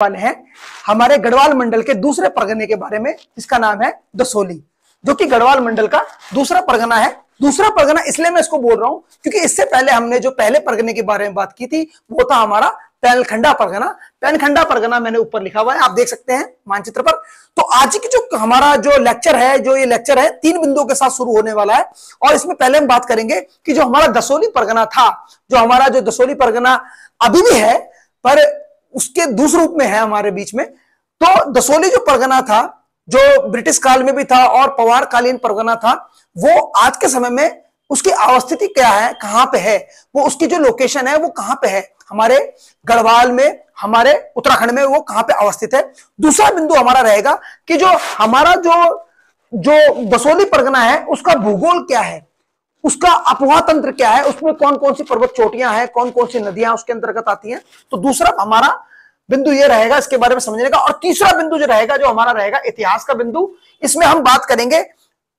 वाले हैं हमारे गढ़वाल मंडल के दूसरे परगने के बारे में, जिसका नाम है दसोली, जो कि गढ़वाल मंडल का दूसरा परगना है। दूसरा परगना इसलिए मैं इसको बोल रहा हूं क्योंकि इससे पहले हमने जो पहले परगने के बारे में बात की थी वो था हमारा पैनखंडा परगना। पैनखंडा परगना मैंने ऊपर लिखा हुआ है, आप देख सकते हैं मानचित्र पर। तो आज की जो हमारा जो लेक्चर है, जो ये लेक्चर है 3 बिंदुओं के साथ शुरू होने वाला है। और इसमें पहले हम बात करेंगे कि जो हमारा दसोली परगना था, जो हमारा जो दसोली परगना अभी भी है पर उसके दूसरे रूप में है हमारे बीच में। तो दसोली जो परगना था, जो ब्रिटिश काल में भी था और पवार कालीन परगना था, वो आज के समय में उसकी अवस्थिति क्या है, कहां पे है, वो उसकी जो लोकेशन है वो कहां पे है, हमारे गढ़वाल में, हमारे उत्तराखंड में वो कहां पे अवस्थित है। दूसरा बिंदु हमारा रहेगा कि जो हमारा जो दसोली परगना है उसका भूगोल क्या है, उसका अपवाह तंत्र क्या है, उसमें कौन कौन सी पर्वत चोटियां हैं, कौन कौन सी नदियां उसके अंतर्गत आती हैं। तो दूसरा हमारा बिंदु ये रहेगा इसके बारे में समझने का। और तीसरा बिंदु जो रहेगा, जो हमारा रहेगा इतिहास का बिंदु। इसमें हम बात करेंगे,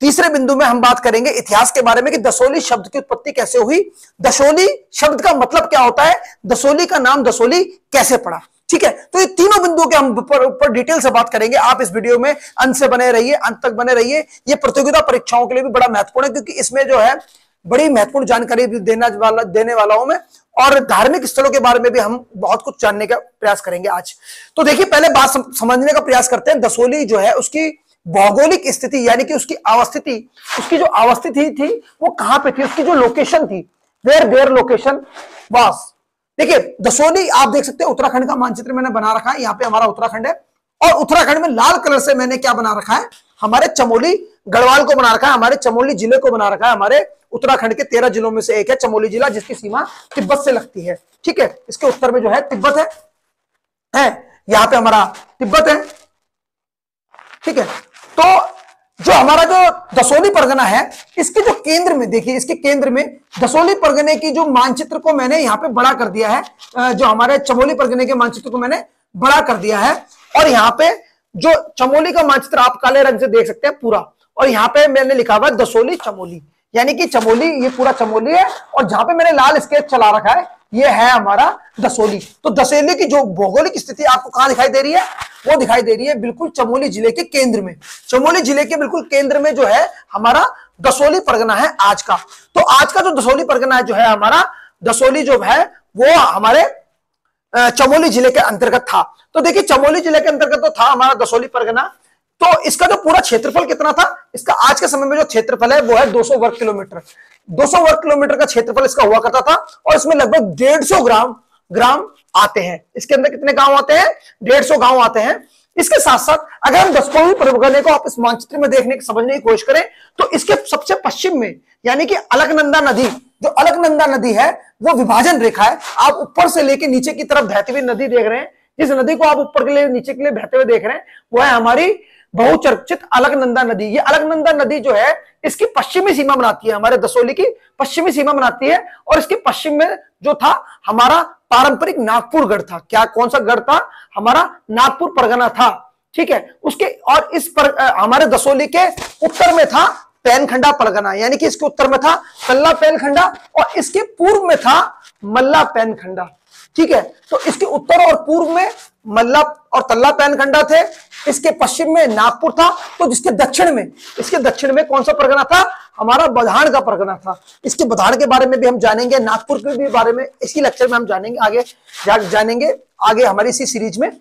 तीसरे बिंदु में हम बात करेंगे इतिहास के बारे में कि दसोली शब्द की उत्पत्ति कैसे हुई, दसोली शब्द का मतलब क्या होता है, दसोली का नाम दसोली कैसे पड़ा। ठीक है, तो ये तीनों बिंदुओं के हम ऊपर डिटेल से बात करेंगे। आप इस वीडियो में अंत से बने रहिए, अंत तक बने रहिए। ये प्रतियोगिता परीक्षाओं के लिए भी बड़ा महत्वपूर्ण है क्योंकि इसमें जो है बड़ी महत्वपूर्ण जानकारी देने वाला हूं मैं। और धार्मिक स्थलों के बारे में भी हम बहुत कुछ जानने का प्रयास करेंगे आज। तो देखिए, पहले बात समझने का प्रयास करते हैं। दसोली जो है उसकी भौगोलिक स्थिति यानी कि उसकी अवस्थिति, उसकी जो अवस्थिति थी वो कहां पे थी, उसकी जो लोकेशन थी, वेयर देयर लोकेशन वाज। देखिए, दसोली आप देख सकते हैं, उत्तराखंड का मानचित्र मैंने बना रखा है। यहाँ पे हमारा उत्तराखंड है और उत्तराखंड में लाल कलर से मैंने क्या बना रखा है, हमारे चमोली गढ़वाल को बना रखा है, हमारे चमोली जिले को बना रखा है। हमारे उत्तराखंड के 13 जिलों में से एक है चमोली जिला, जिसकी सीमा तिब्बत से लगती है। ठीक है, इसके उत्तर में जो है तिब्बत है यहाँ पे हमारा तिब्बत है। ठीक है, तो जो हमारा जो दसोली परगना है, इसके जो केंद्र में देखिए, इसके केंद्र में दसोली परगने की जो मानचित्र को मैंने यहाँ पे बड़ा कर दिया है, जो हमारे चमोली परगने के मानचित्र को मैंने बड़ा कर दिया है। और यहाँ पे जो चमोली का मानचित्र आप काले रंग से देख सकते हैं पूरा, और यहाँ पे मैंने लिखा हुआ दसोली चमोली, यानी कि चमोली, ये पूरा चमोली है। और जहां पे मैंने लाल स्केच चला रखा है ये है हमारा दसोली। तो दसोली की जो भौगोलिक स्थिति आपको कहां दिखाई दे रही है, वो दिखाई दे रही है बिल्कुल चमोली जिले के केंद्र में। चमोली जिले के बिल्कुल केंद्र में जो है हमारा दसोली परगना है आज का। तो आज का जो दसोली परगना है, जो है हमारा दसोली जो है वो हमारे चमोली जिले के अंतर्गत था। तो देखिए, चमोली जिले के अंतर्गत तो था हमारा दसोली परगना। तो इसका जो पूरा क्षेत्रफल कितना था, इसका आज के समय में जो क्षेत्रफल है वो है 200 वर्ग किलोमीटर। 200 वर्ग किलोमीटर का क्षेत्रफल इसका हुआ करता था और इसमें लगभग 150 ग्राम आते हैं। इसके अंदर कितने गांव आते हैं, 150 गांव आते हैं। इसके साथ साथ अगर हम दसोली परगने को आप इस मानचित्र में देखने की, समझने की कोशिश करें तो इसके सबसे पश्चिम में यानी कि अलकनंदा नदी, जो अलकनंदा नदी है वो विभाजन रेखा है। आप ऊपर से लेके नीचे की तरफ बहती हुई नदी देख रहे हैं। जिस नदी को आप ऊपर के लिए नीचे के लिए बहते हुए देख रहे हैं वो है हमारी बहुचर्चित अलकनंदा नदी। ये अलकनंदा नदी जो है इसकी पश्चिमी सीमा बनाती है, हमारे दसोली की पश्चिमी सीमा बनाती है। और इसके पश्चिम में जो था हमारा पारंपरिक नागपुर गढ़ था। क्या, कौन सा गढ़ था, हमारा नागपुर परगना था। ठीक है, उसके और इस पर हमारे दसोली के उत्तर में था पैनखंडा परगना, यानी कि इसके उत्तर में था तल्ला पैनखंडा और इसके पूर्व में था मल्ला पैनखंडा। ठीक है, तो इसके उत्तर और पूर्व में मल्ला और तल्ला पैनखंडा थे, इसके पश्चिम में नागपुर था। तो जिसके दक्षिण में, इसके दक्षिण में कौन सा परगना था, हमारा बधान का परगना था। इसके बधान के बारे में भी हम जानेंगे, नागपुर के भी बारे में इसी लेक्चर में हम जानेंगे, आगे जानेंगे आगे हमारी इसी सीरीज में।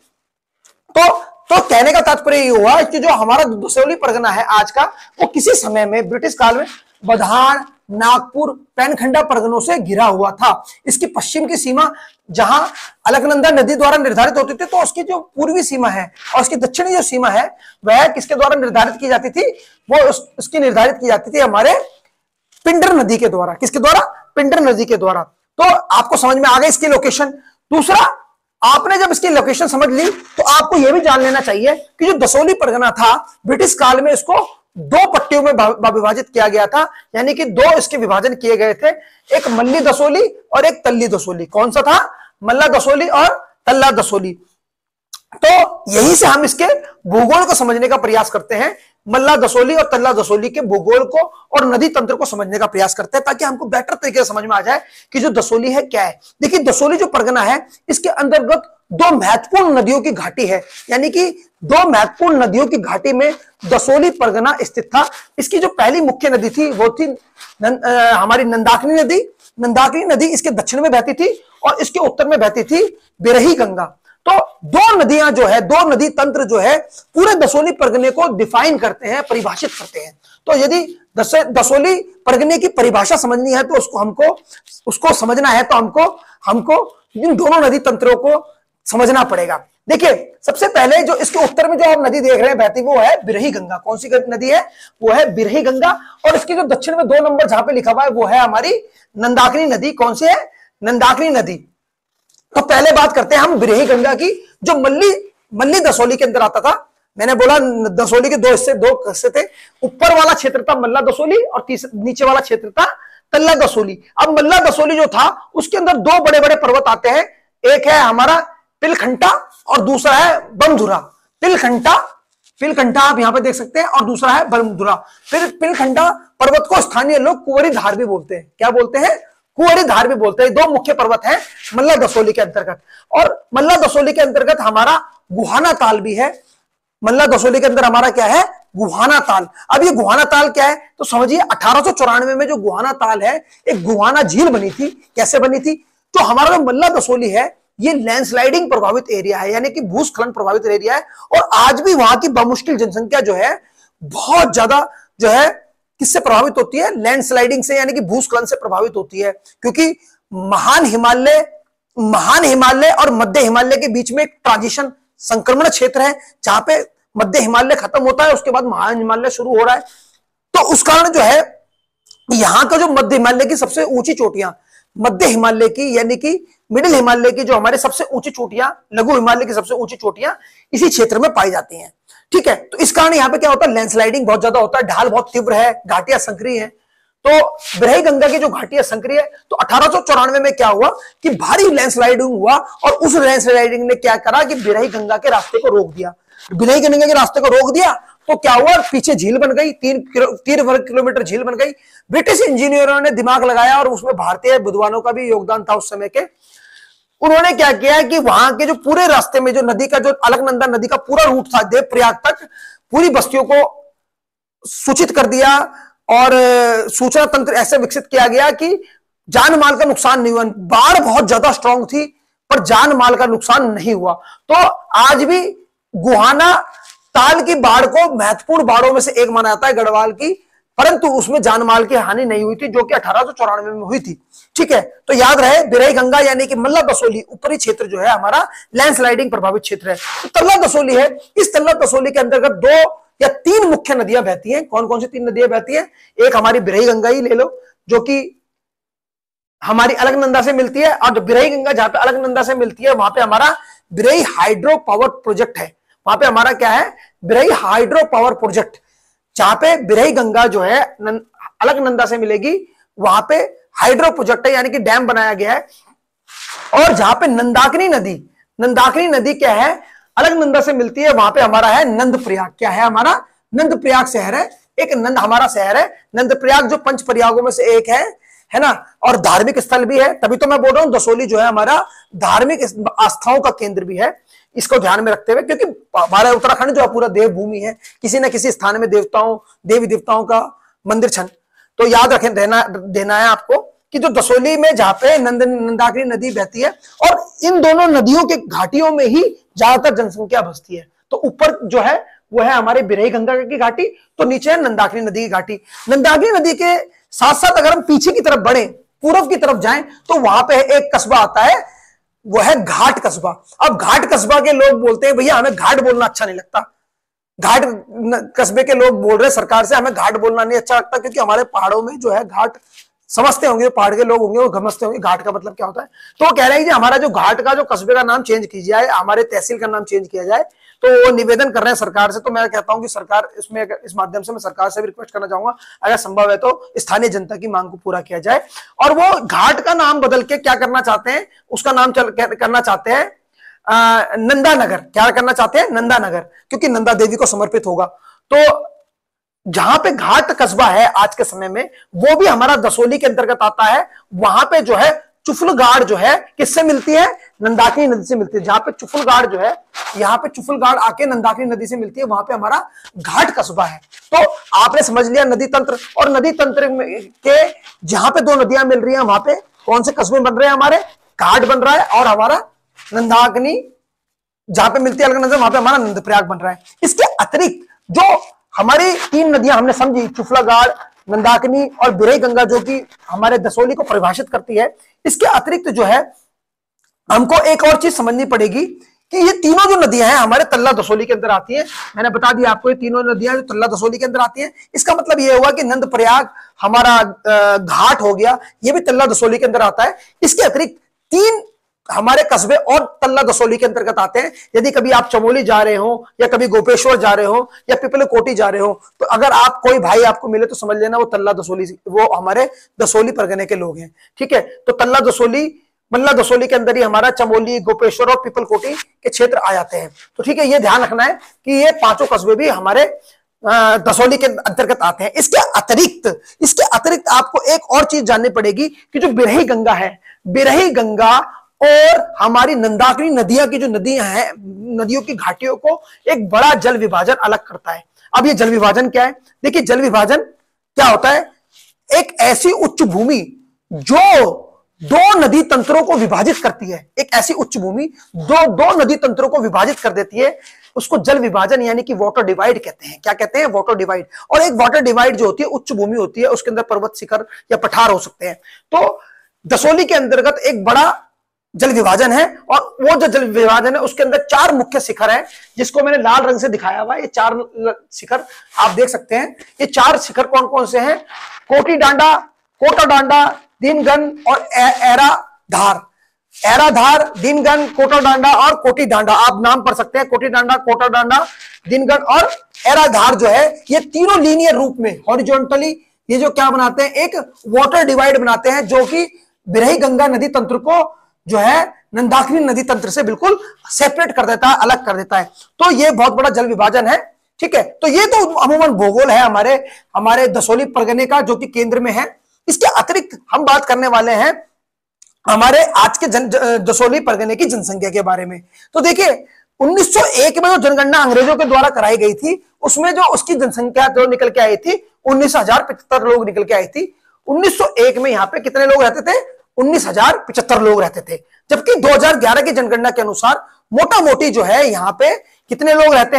तो कहने का तात्पर्य ये हुआ कि जो हमारा दसोली परगना है आज का, वो किसी समय में ब्रिटिश काल में बधान, नागपुर, पैनखंडा परगनों से घिरा हुआ था। इसकी पश्चिम की सीमा जहां अलकनंदा नदी द्वारा निर्धारित होती थी, तो उसकी जो पूर्वी सीमा है और उसकी दक्षिणी जो सीमा है वह किसके द्वारा निर्धारित की जाती थी, वो उसकी निर्धारित की जाती थी हमारे पिंडर नदी के द्वारा। किसके द्वारा, पिंडर नदी के द्वारा। तो आपको समझ में आ गई इसकी लोकेशन। दूसरा, आपने जब इसकी लोकेशन समझ ली तो आपको यह भी जान लेना चाहिए कि जो दसोली परगना था ब्रिटिश काल में इसको 2 पट्टियों में विभाजित किया गया था, यानी कि 2 इसके विभाजन किए गए थे, एक मल्ली दसोली और एक तल्ली दसोली। कौन सा था, मल्ला दसोली और तल्ला दसोली। तो यहीं से हम इसके भूगोल को समझने का प्रयास करते हैं। मल्ला दसोली और तल्ला दसोली के भूगोल को और नदी तंत्र को समझने का प्रयास करते हैं, ताकि हमको बेटर तरीके से समझ में आ जाए कि जो दसोली है क्या है। देखिए, दसोली जो परगना है इसके अंतर्गत दो महत्वपूर्ण नदियों की घाटी है, यानी कि दो महत्वपूर्ण नदियों की घाटी में दसोली परगना स्थित था। इसकी जो पहली मुख्य नदी थी वो थी हमारी नंदाकिनी नदी। नंदाकिनी नदी इसके दक्षिण में बहती थी और इसके उत्तर में बहती थी बिरही गंगा। तो दो नदियां जो है, दो नदी तंत्र जो है पूरे दसोली परगने को डिफाइन करते हैं, परिभाषित करते हैं। तो यदि दसोली परगने की परिभाषा समझनी है तो उसको समझना है तो हमको इन दोनों नदी तंत्रों को समझना पड़ेगा। देखिए, सबसे पहले जो इसके उत्तर में जो आप नदी देख रहे हैं बहती, वो है बिरही गंगा। कौन सी नदी है? वो है बिरही गंगा। और इसकी जो दक्षिण में 2 नंबर जहां पे लिखा हुआ है वो है हमारी नंदाकिनी नदी। कौन सी है? नंदाकिनी नदी। तो पहले बात करते हैं हम बिरही गंगा की, जो मल्ली दसोली के अंदर आता था। मैंने बोला दसोली के दो हिस्से थे। ऊपर वाला क्षेत्र था मल्ला दसोली और नीचे वाला क्षेत्र था तल्ला दसोली। अब मल्ला दसोली जो था उसके अंदर 2 बड़े बड़े पर्वत आते हैं। एक है हमारा पिलखंटा और दूसरा है बमधुरा। पिलखंटा आप यहां पे देख सकते हैं और दूसरा है बमधुरा। फिर पिलखंटा पर्वत को स्थानीय लोग कुंवरी धार भी बोलते हैं। क्या बोलते हैं? कुंवरी धार भी बोलते हैं। 2 मुख्य पर्वत हैं मल्ला दसोली के अंतर्गत। और मल्ला दसोली के अंतर्गत हमारा गुहाना ताल भी है। मल्ला दसोली के अंदर हमारा क्या है? गुहाना ताल। अब ये गुहाना ताल क्या है तो समझिए, 1894 में जो गुहाना ताल है, एक गुहाना झील बनी थी। कैसे बनी थी? तो हमारा जो मल्ला दसोली है ये लैंडस्लाइडिंग प्रभावित एरिया है, यानी कि भूस्खलन प्रभावित एरिया है। और आज भी वहां की बमुश्किल जनसंख्या जो है बहुत ज्यादा जो है किससे प्रभावित होती है? लैंडस्लाइडिंग से, यानी कि भूस्खलन से प्रभावित होती है। क्योंकि महान हिमालय और मध्य हिमालय के बीच में एक ट्रांजिशन संक्रमण क्षेत्र है, जहां पे मध्य हिमालय खत्म होता है, उसके बाद महान हिमालय शुरू हो रहा है। तो उस कारण जो है यहां का जो मध्य हिमालय की सबसे ऊंची चोटियां, मध्य हिमालय की यानी कि मिडिल हिमालय की जो हमारे सबसे ऊंची चोटियां, लघु हिमालय की सबसे ऊंची चोटियां इसी क्षेत्र में पाई जाती हैं। ठीक है, तो इस कारण यहाँ पे क्या होता है? लैंडस्लाइडिंग बहुत ज्यादा होता है, ढाल बहुत तीव्र है, घाटियां संकरी हैं। तो बिरही गंगा की जो घाटियां संकरी है, तो 1894 में क्या हुआ कि भारी लैंडस्लाइडिंग हुआ और उस लैंडस्लाइडिंग ने क्या करा कि बिरही गंगा के रास्ते को रोक दिया। बिरही गंगा के रास्ते को रोक दिया तो क्या हुआ? पीछे झील बन गई, 3 वर्ग किलोमीटर झील बन गई। ब्रिटिश इंजीनियरों ने दिमाग लगाया और उसमें भारतीय विद्वानों का भी योगदान था उस समय के। उन्होंने क्या किया कि वहां के जो पूरे रास्ते में जो नदी का जो अलकनंदा नदी का पूरा रूट था देवप्रयाग तक, पूरी बस्तियों को सूचित कर दिया और सूचना तंत्र ऐसे विकसित किया गया कि जान माल का नुकसान नहीं हुआ। बाढ़ बहुत ज्यादा स्ट्रांग थी पर जान माल का नुकसान नहीं हुआ। तो आज भी गुहाना ताल की बाढ़ को महत्वपूर्ण बाढ़ों में से एक माना जाता है गढ़वाल की, परंतु उसमें जानमाल की हानि नहीं हुई थी, जो कि 1894 में हुई थी। ठीक है, तो याद रहे बिरही गंगा यानी कि मल्ला दसोली ऊपरी क्षेत्र जो है हमारा लैंडस्लाइडिंग प्रभावित क्षेत्र है। तो तल्ला दसोली है, इस तल्ला दसोली के अंतर्गत 2 या 3 मुख्य नदियां बहती हैं। कौन कौन सी 3 नदियां बहती हैं? एक हमारी बिरही गंगा ही ले लो, जो कि हमारी अलकनंदा से मिलती है, और बिरही गंगा जहां पे अलकनंदा से मिलती है वहां पे हमारा बिरही हाइड्रो पावर प्रोजेक्ट है। वहां पे हमारा क्या है? बिरही हाइड्रो पावर प्रोजेक्ट, जहां पे बिरही गंगा जो है अलकनंदा से मिलेगी, वहां पे हाइड्रो प्रोजेक्ट है, यानी कि डैम बनाया गया है। और जहां पे नंदाकिनी नदी क्या है? अलकनंदा से मिलती है, वहां पे हमारा है नंदप्रयाग। क्या है? हमारा नंदप्रयाग शहर है, एक हमारा शहर है नंदप्रयाग, जो 5 प्रयागों में से एक है ना, और धार्मिक स्थल भी है। तभी तो मैं बोल रहा हूं दसोली जो है हमारा धार्मिक आस्थाओं का केंद्र भी है, इसको ध्यान में रखते हुए, क्योंकि हमारा उत्तराखंड जो है पूरा देवभूमि है, किसी न किसी स्थान में देवी देवताओं का मंदिर छन। तो याद रखें, देना है आपको कि जो दसोली में जहां पे नंदाकिनी नदी बहती है, और इन दोनों नदियों के घाटियों में ही ज्यादातर जनसंख्या बसती है। तो ऊपर जो है वो है हमारे बिरही गंगा की घाटी, तो नीचे है नंदाकिनी नदी की घाटी। नंदाकिनी नदी के साथ साथ अगर हम पीछे की तरफ बढ़े, पूर्व की तरफ जाएं, तो वहां पे एक कस्बा आता है, वो है घाट कस्बा। अब घाट कस्बा के लोग बोलते हैं भैया हमें घाट बोलना अच्छा नहीं लगता। घाट कस्बे के लोग बोल रहे सरकार से हमें घाट बोलना नहीं अच्छा लगता, क्योंकि हमारे पहाड़ों में जो है घाट समझते होंगे, पहाड़ के लोग होंगे वो समझते होंगे घाट का मतलब क्या होता है। तो वो कह रहे हैं कि हमारा जो घाट का जो कस्बे का नाम चेंज किया जाए, हमारे तहसील का नाम चेंज किया जाए। तो वो निवेदन कर रहे हैं सरकार से। तो मैं कहता हूं कि सरकार इसमें, इस माध्यम से मैं सरकार से भी रिक्वेस्ट करना चाहूंगा, अगर संभव है तो स्थानीय जनता की मांग को पूरा किया जाए। और वो घाट का नाम बदल के क्या करना चाहते हैं, उसका नाम करना चाहते हैं नंदा नगर। क्या करना चाहते हैं? नंदा नगर, क्योंकि नंदा देवी को समर्पित होगा। तो जहां पे घाट कस्बा है आज के समय में, वो भी हमारा दसोली के अंतर्गत आता है। वहां पे जो है चुफलगाड़ जो है किससे मिलती है? नंदाकिनी नदी से मिलती है। जहां पे चुफलगाड़ जो है, यहाँ पे चुफलगाड़ आके नंदाकिनी नदी से मिलती है, वहां पे हमारा घाट कस्बा है। तो आपने समझ लिया नदी तंत्र, और नदी तंत्र के जहां पे दो नदियां मिल रही है वहां पे कौन से कस्बे बन रहे हैं? हमारे घाट बन रहा है, और हमारा नंदाकिनी जहां पे मिलती है अलग नजर, वहां पे हमारा नंदप्रयाग बन रहा है। इसके अतिरिक्त जो हमारी तीन नदियां हमने समझी, चुफलागाड़, मंदाकिनी और बिरही गंगा, जो कि हमारे दसोली को परिभाषित करती है, इसके अतिरिक्त जो है हमको एक और चीज समझनी पड़ेगी कि ये तीनों जो नदियां हैं हमारे तल्ला दसोली के अंदर आती हैं। मैंने बता दिया आपको, ये तीनों नदियां जो तल्ला दसोली के अंदर आती हैं। इसका मतलब ये हुआ कि नंदप्रयाग हमारा घाट हो गया, ये भी तल्ला दसोली के अंदर आता है। इसके अतिरिक्त तीन हमारे कस्बे और तल्ला दसोली के अंतर्गत आते हैं। यदि कभी आप चमोली जा रहे हो, या कभी गोपेश्वर जा रहे हो, या पिपले कोटी जा रहे हो, तो अगर आप कोई भाई आपको मिले तो समझ लेना वो तल्ला दसोली, वो हमारे दसोली परगने के लोग हैं। ठीक है, तो तल्ला दसोली, मल्ला दसोली के अंदर ही हमारा चमोली, गोपेश्वर और पिपल कोटी के क्षेत्र आ जाते हैं। तो ठीक है, ये ध्यान रखना है कि ये पांचों कस्बे भी हमारे दसोली के अंतर्गत आते हैं। इसके अतिरिक्त आपको एक और चीज जाननी पड़ेगी कि जो बिरही गंगा है, बिरही गंगा और हमारी नंदाकिनी नदियां की जो नदियां हैं, नदियों की घाटियों को एक बड़ा जल विभाजन अलग करता है। अब ये जल विभाजन क्या है? देखिए, जल विभाजन क्या होता है? एक ऐसी उच्च भूमि जो दो नदी तंत्रों को विभाजित करती है, एक ऐसी उच्च भूमि दो नदी तंत्रों को विभाजित कर देती है, उसको जल विभाजन यानी कि वाटर डिवाइड कहते हैं। क्या कहते हैं? Water divide. और एक वाटर डिवाइड जो होती है, उच्च भूमि होती है, उसके अंदर पर्वत शिखर या पठार हो सकते हैं। तो दसोली के अंतर्गत एक बड़ा जल विभाजन है, और वो जो जल विभाजन है उसके अंदर चार मुख्य शिखर है, जिसको मैंने लाल रंग से दिखाया हुआ है। ये चार शिखर आप देख सकते हैं। ये चार शिखर कौन कौन से हैं? कोटी डांडा, कोटा डांडा, दीनगन और एराधार। एराधार, दीनगन, कोटा डांडा और कोटी डांडा, आप नाम पढ़ सकते हैं। कोटी डांडा, कोटा डांडा, दीनगन और एराधार जो है, ये तीनों लीनियर रूप में हॉरिजॉन्टली ये जो क्या बनाते हैं? एक वाटर डिवाइड बनाते हैं, जो कि बिरही गंगा नदी तंत्र को जो है नंदाकिनी नदी तंत्र से बिल्कुल सेपरेट कर देता है, अलग कर देता है। तो ये बहुत बड़ा जल विभाजन है। ठीक है, तो ये तो अमूमन भूगोल है हमारे दसोली परगने का, जो कि केंद्र में है। इसके अतिरिक्त हम बात करने वाले हैं हमारे आज के दसोली परगने की जनसंख्या के बारे में। तो देखिए, 1901 में जो जनगणना अंग्रेजों के द्वारा कराई गई थी, उसमें जो उसकी जनसंख्या जो निकल के आई थी 19,075 लोग निकल के आई थी। 1901 में यहाँ पे कितने लोग रहते थे? 19,075 लोग रहते थे। जबकि 2011 की जनगणना के अनुसार मोटा मोटी जो है यहाँ पे कितने लोग रहते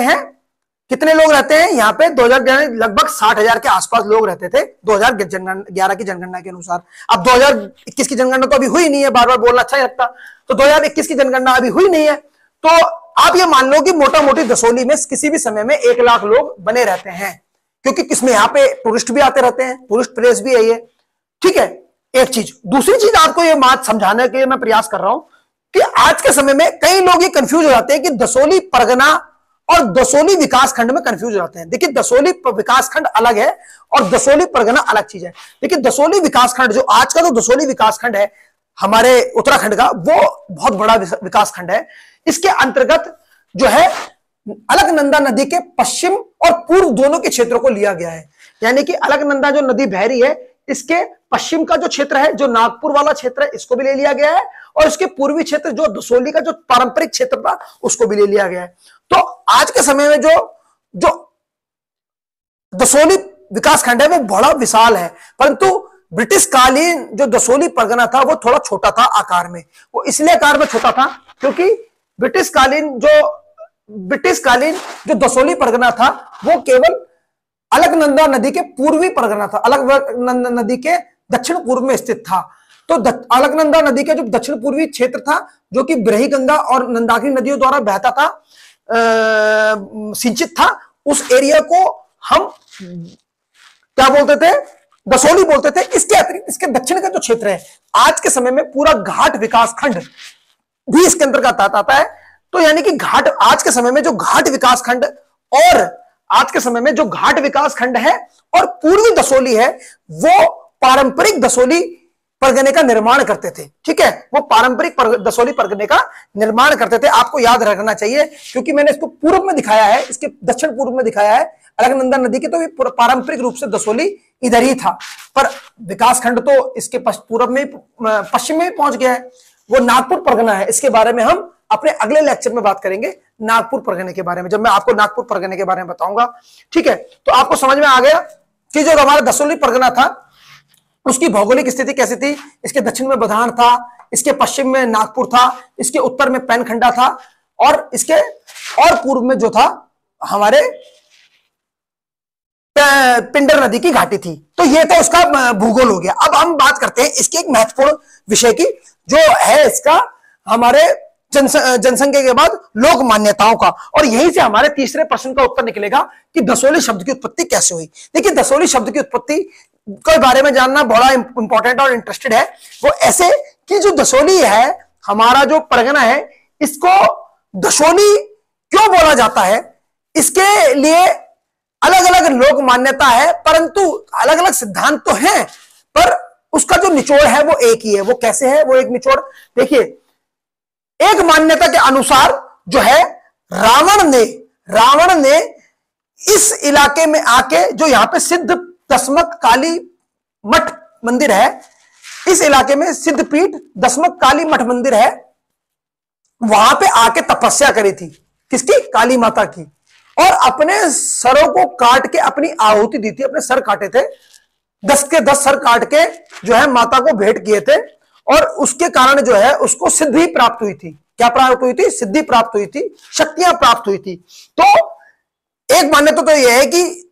हैं? यहाँ पे 2011 लगभग 60,000 के आसपास लोग रहते थे 2011 की जनगणना के अनुसार। अब 2021 की जनगणना तो अभी हुई नहीं है, बार बार बोलना अच्छा नहीं लगता, तो 2021 की जनगणना अभी हुई नहीं है। तो आप ये मान लो कि मोटा मोटी दसोली में किसी भी समय में 1 लाख लोग बने रहते हैं, क्योंकि किसमें यहाँ पे टूरिस्ट भी आते रहते हैं, टूरिस्ट प्लेस भी है ये। ठीक है, एक चीज। दूसरी चीज आपको ये बात समझाने के लिए मैं प्रयास कर रहा हूं कि आज के समय में कई लोग ये कंफ्यूज हो जाते हैं कि दसोली परगना और दसोली विकासखंड में कंफ्यूज हो जाते हैं। देखिए, दसोली विकासखंड अलग है और दसोली परगना अलग चीज है। देखिए, दसोली विकासखंड, जो आज का जो दसोली विकासखंड है हमारे उत्तराखंड का, वो बहुत बड़ा विकासखंड है। इसके अंतर्गत जो है अलकनंदा नदी के पश्चिम और पूर्व दोनों के क्षेत्रों को लिया गया है। यानी कि अलकनंदा जो नदी बह रही है, इसके पश्चिम का जो क्षेत्र है, जो नागपुर वाला क्षेत्र है, इसको भी ले लिया गया है, और इसके पूर्वी क्षेत्र जो दसोली का जो पारंपरिक क्षेत्र था, उसको भी ले लिया गया है। तो आज के समय में जो दसोली विकासखंड है वो बड़ा विशाल है, परंतु ब्रिटिश कालीन जो दसोली परगना था वो थोड़ा छोटा था आकार में। वो इसलिए आकार में छोटा था क्योंकि ब्रिटिश कालीन जो दसोली परगना था वो केवल अलकनंदा नदी के पूर्वी परगना था, अलकनंदा नदी के दक्षिण पूर्व में स्थित था। तो अलकनंदा नदी के जो दक्षिण पूर्वी क्षेत्र था, जो कि बिरही गंगा और नंदाकिनी नदियों द्वारा बहता था, सिंचित था, उस एरिया को हम क्या बोलते थे? दसोली बोलते थे। इसके अतिरिक्त इसके दक्षिण का जो क्षेत्र है, आज के समय में पूरा घाट विकासखंड भी इसके अंतर्गत आता है। तो यानी कि घाट, आज के समय में जो घाट विकासखंड है और पूर्वी दसोली है, वो पारंपरिक दसोली परगने का निर्माण करते थे। ठीक है, वो पारंपरिक दसोली परगने का निर्माण करते थे। आपको याद रखना चाहिए क्योंकि मैंने इसको पूर्व में दिखाया है, इसके दक्षिण पूर्व में दिखाया है अलकनंदा नदी के, तो ये पारंपरिक रूप से दसोली इधर ही था, पर विकासखंड तो इसके पूर्व में पश्चिम में पहुंच गया है, वो नागपुर परगना है। इसके बारे में हम अपने अगले लेक्चर में बात करेंगे, नागपुर परगने के बारे में, जब मैं आपको नागपुर परगने के बारे में बताऊंगा। ठीक है, तो आपको समझ में आ गया कि जो हमारा दसोली परगना था उसकी भौगोलिक स्थिति कैसी थी। इसके दक्षिण में बधान था, इसके पश्चिम में नागपुर था, इसके उत्तर में पैनखंडा था, और इसके और पूर्व में जो था हमारे पिंडर नदी की घाटी थी। तो ये तो उसका भूगोल हो गया। अब हम बात करते हैं इसके एक महत्वपूर्ण विषय की, जो है इसका हमारे जनसंख्या के बाद लोक मान्यताओं का, और यहीं से हमारे तीसरे प्रश्न का उत्तर निकलेगा कि दसोली शब्द की उत्पत्ति कैसे हुई। देखिए, दसोली शब्द की उत्पत्ति के बारे में जानना बड़ा इंपॉर्टेंट और इंटरेस्टेड है। वो ऐसे कि जो दसोली है, हमारा जो परगना है, इसको दसोली क्यों बोला जाता है, इसके लिए अलग अलग लोक मान्यता है, परंतु अलग अलग सिद्धांत तो हैं, पर उसका जो निचोड़ है वो एक ही है। वो कैसे है, वो एक निचोड़ देखिए। एक मान्यता के अनुसार जो है, रावण ने इस इलाके में आके, जो यहां पे सिद्ध दसमक काली मठ मंदिर है, इस इलाके में सिद्धपीठ दसमक काली मठ मंदिर है, वहां पे आके तपस्या करी थी। किसकी? काली माता की। और अपने सरों को काट के अपनी आहुति दी थी, अपने सर काटे थे, 10 के 10 सर काट के जो है माता को भेंट किए थे, और उसके कारण जो है उसको सिद्धि प्राप्त हुई थी। क्या प्राप्त हुई थी? सिद्धि प्राप्त हुई थी, शक्तियां प्राप्त हुई थी। तो एक मान्यता तो यह है कि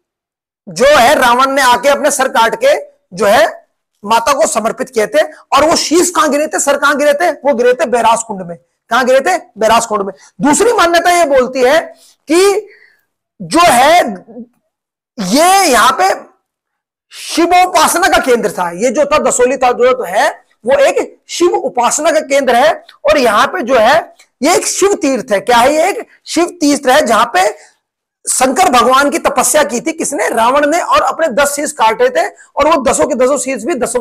जो है रावण ने आके अपने सर काट के जो है माता को समर्पित किए थे, और वो शीश कहां गिरे थे, सर कहां गिरे थे? वो गिरे थे बैरास कुंड में। कहां गिरे थे? बैरास कुंड में। दूसरी मान्यता यह बोलती है कि जो है ये यहां पे शिवोपासना का केंद्र था। ये जो था दसोली था, जो है वो एक शिव उपासना का केंद्र है, और यहां पे जो है ये एक शिव तीर्थ है। क्या है? ये एक शिव तीर्थ है, जहां पे शंकर भगवान की तपस्या की थी। किसने? रावण ने, और अपने 10 शीश काटे थे, और वो 10 के 10 शीश भी 10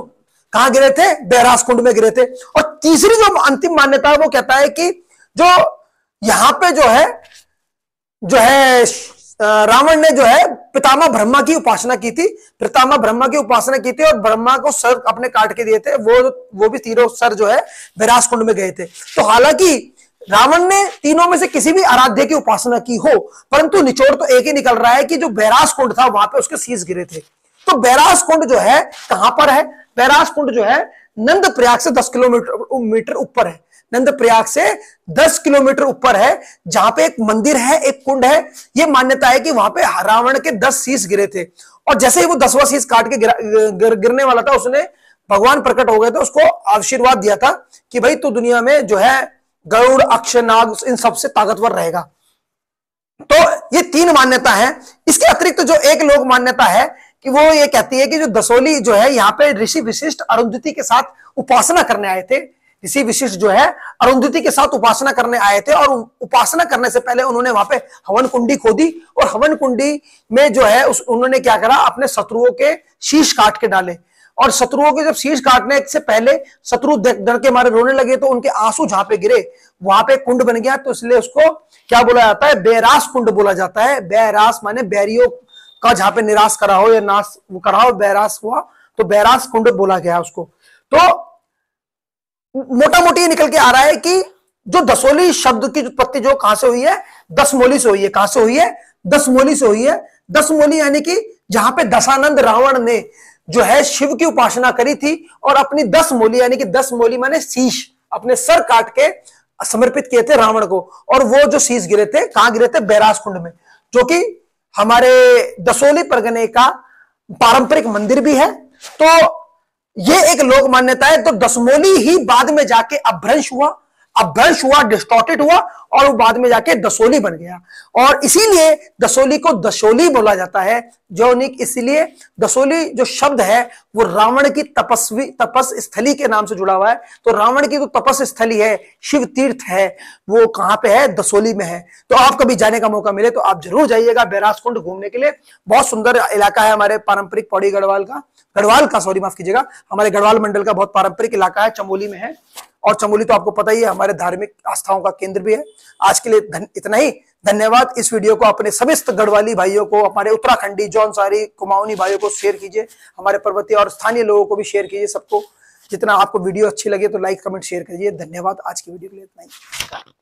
कहां गिरे थे? बैरास कुंड में गिरे थे। और तीसरी जो अंतिम मान्यता है वो कहता है कि जो यहां पे जो है रावण ने जो है पितामह ब्रह्मा की उपासना की थी, पितामह ब्रह्मा की उपासना की थी, और ब्रह्मा को सर अपने काट के दिए थे। वो भी तीनों सर जो है बैरास कुंड में गए थे। तो हालांकि रावण ने तीनों में से किसी भी आराध्य की उपासना की हो, परंतु निचोड़ तो एक ही निकल रहा है कि जो बैरास कुंड था वहां पे उसके शीश गिरे थे। तो बैरास कुंड जो है कहां पर है? बैरास कुंड जो है नंद प्रयाग से 10 किलोमीटर ऊपर है। नंद प्रयाग से 10 किलोमीटर ऊपर है, जहां पे एक मंदिर है, एक कुंड है। यह मान्यता है कि वहां पे रावण के 10 शीश गिरे थे, और जैसे ही वो 10वां शीश काट के गिरने वाला था, उसने भगवान प्रकट हो गए थे, उसको आशीर्वाद दिया था कि भाई तू दुनिया में जो है गरुड़, अक्ष, नाग, इन सबसे ताकतवर रहेगा। तो ये 3 मान्यता है। इसके अतिरिक्त जो एक लोक मान्यता है कि वो ये कहती है कि जो दसोली जो है यहाँ पे ऋषि विशिष्ट अरुंधति के साथ उपासना करने आए थे। ऋषि विशिष्ट जो है अरुंधति के साथ उपासना करने आए थे, और उपासना करने से पहले उन्होंने वहां पे हवन कुंडी खोदी, और हवन कुंडी में जो है उन्होंने क्या करा? अपने शत्रुओं के शीश काट के डाले, और शत्रुओं के जब शीश काटने से पहले शत्रु डर के मारे रोने लगे, तो उनके आंसू जहां पे गिरे वहां पे कुंड बन गया। तो इसलिए उसको क्या बोला जाता है? बैरास कुंड बोला जाता है। बैरास माने बैरियों का जहां पे निराश करा हो या नाश करा हो, बैरास हुआ, तो बैरास कुंड बोला गया उसको। तो मोटा मोटी ये निकल के आ रहा है कि जो दसोली शब्द की उत्पत्ति जो कहां से हुई है? दसमोली से हुई है। कहां से हुई है? दसमोली से हुई है। दसमोली यानी कि जहां पे दशानंद रावण ने जो है शिव की उपासना करी थी, और अपनी 10 मोली यानी कि 10 मोली माने शीश अपने सर काट के समर्पित किए थे रावण को, और वो जो शीश गिरे थे कहां गिरे थे? बैरास कुंड में, जो कि हमारे दसोली परगने का पारंपरिक मंदिर भी है। तो ये एक लोक मान्यता है। तो दसमोली ही बाद में जाके अपभ्रंश हुआ। अपभ्रंश हुआ, डिस्टॉर्टेड हुआ और वो बाद में जाके दसोली बन गया। और इसीलिए दसोली को दशोली बोला जाता है। जौनिक इसलिए दसोली जो शब्द है वो रावण की तपस स्थली के नाम से जुड़ा हुआ है। तो रावण की जो तपस स्थली है, शिव तीर्थ है, वो कहां पे है? दसोली में है। तो आप कभी जाने का मौका मिले तो आप जरूर जाइएगा बैरासकुंड घूमने के लिए। बहुत सुंदर इलाका है हमारे पारंपरिक पौड़ी गढ़वाल का सॉरी माफ कीजिएगा, हमारे गढ़वाल मंडल का बहुत पारंपरिक इलाका है, चमोली में है। और चमोली तो आपको पता ही है हमारे धार्मिक आस्थाओं का केंद्र भी है। आज के लिए इतना ही। धन्यवाद। इस वीडियो को अपने समस्त गढ़वाली भाइयों को, हमारे उत्तराखंडी, जौनसारी, कुमाऊनी भाइयों को शेयर कीजिए, हमारे पर्वतीय और स्थानीय लोगों को भी शेयर कीजिए। सबको जितना आपको वीडियो अच्छी लगे तो लाइक कमेंट शेयर कीजिए। धन्यवाद। आज की वीडियो के लिए इतना ही।